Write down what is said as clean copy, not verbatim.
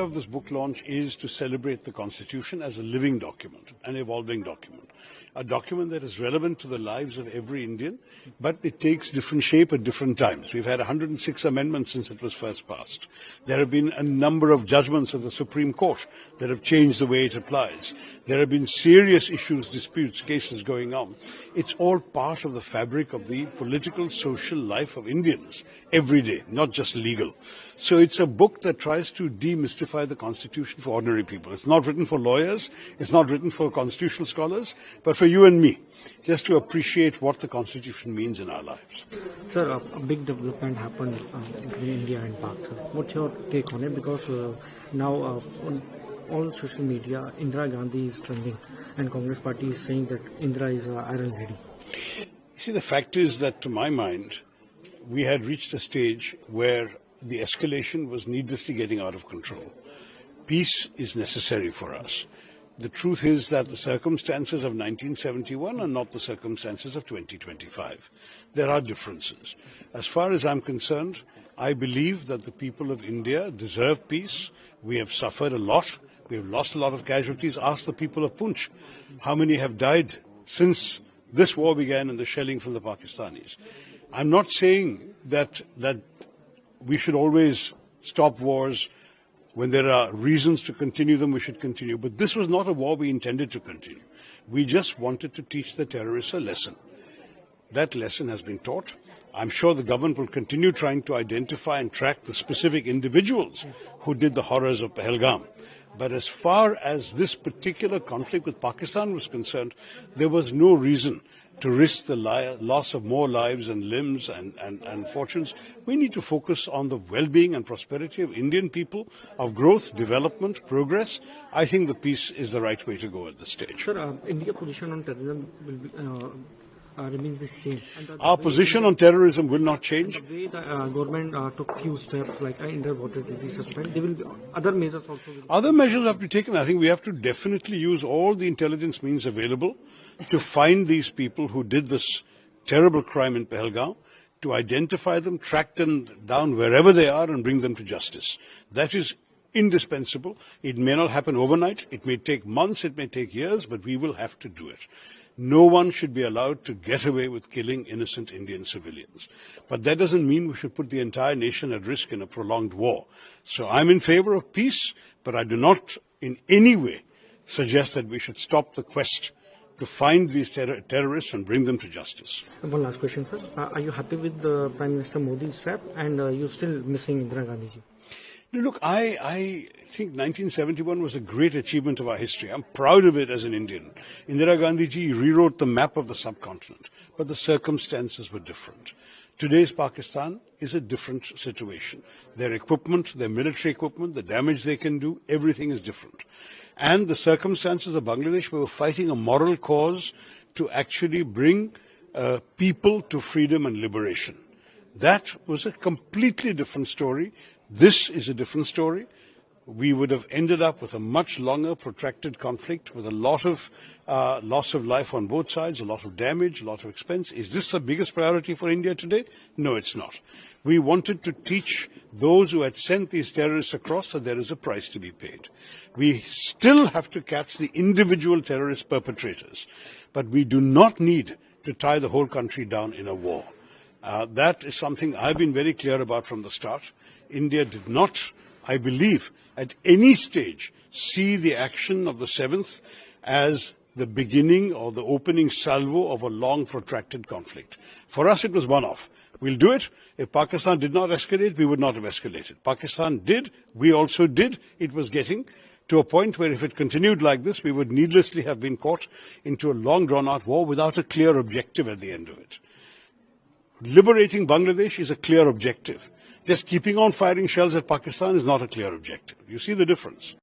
of this book launch is to celebrate the Constitution as a living document, an evolving document. A document that is relevant to the lives of every Indian, but it takes different shape at different times. We've had 106 amendments since it was first passed. There have been a number of judgments of the Supreme Court that have changed the way it applies. There have been serious issues, disputes, cases going on. It's all part of the fabric of the political, social life of Indians every day, not just legal. So it's a book that tries to demystify the Constitution for ordinary people. It's not written for lawyers, it's not written for constitutional scholars, but for you and me, just to appreciate what the Constitution means in our lives. Sir, a big development happened between India and Pak. Sir, what's your take on it? Because now on all social media, Indira Gandhi is trending, and Congress Party is saying that Indira is iron ready. You see, the fact is that, to my mind, we had reached a stage where the escalation was needlessly getting out of control. Peace is necessary for us. The truth is that the circumstances of 1971 are not the circumstances of 2025. There are differences. As far as I'm concerned, I believe that the people of India deserve peace. We have suffered a lot. We have lost a lot of casualties. Ask the people of Poonch how many have died since this war began and the shelling from the Pakistanis. I'm not saying that we should always stop wars. When there are reasons to continue them, we should continue. But this was not a war we intended to continue. We just wanted to teach the terrorists a lesson. That lesson has been taught. I'm sure the government will continue trying to identify and track the specific individuals who did the horrors of Pahalgam. But as far as this particular conflict with Pakistan was concerned, there was no reason to risk the loss of more lives and limbs and fortunes. We need to focus on the well-being and prosperity of Indian people, of growth, development, progress. I think the peace is the right way to go at this stage. Sir, India's position on terrorism will be, remains the same. Our position on terrorism will not change. The way the government took few steps like underwater treaty suspend, there will be other measures also. Other measures have to be taken. I think we have to definitely use all the intelligence means available to find these people who did this terrible crime in Pahalgam, to identify them, track them down wherever they are and bring them to justice. That is indispensable. It may not happen overnight. It may take months, it may take years, but we will have to do it. No one should be allowed to get away with killing innocent Indian civilians. But that doesn't mean we should put the entire nation at risk in a prolonged war. So I'm in favor of peace, but I do not in any way suggest that we should stop the quest to find these terrorists and bring them to justice. One last question, sir. Are you happy with the Prime Minister Modi's rap, and you're still missing Indira Gandhi ji? Look, I think 1971 was a great achievement of our history. I'm proud of it as an Indian. Indira Gandhi ji rewrote the map of the subcontinent, but the circumstances were different. Today's Pakistan is a different situation. Their equipment, their military equipment, the damage they can do, everything is different. And the circumstances of Bangladesh, we were fighting a moral cause to actually bring people to freedom and liberation. That was a completely different story. This is a different story. We would have ended up with a much longer, protracted conflict with a lot of loss of life on both sides, a lot of damage, a lot of expense. Is this the biggest priority for India today? No, it's not. We wanted to teach those who had sent these terrorists across that there is a price to be paid. We still have to catch the individual terrorist perpetrators, but we do not need to tie the whole country down in a war. That is something I've been very clear about from the start. India did not, I believe, at any stage see the action of the 7th as the beginning or the opening salvo of a long protracted conflict. For us, it was one-off. We'll do it. If Pakistan did not escalate, we would not have escalated. Pakistan did. We also did. It was getting to a point where if it continued like this, we would needlessly have been caught into a long drawn-out war without a clear objective at the end of it. Liberating Bangladesh is a clear objective. Just keeping on firing shells at Pakistan is not a clear objective. You see the difference.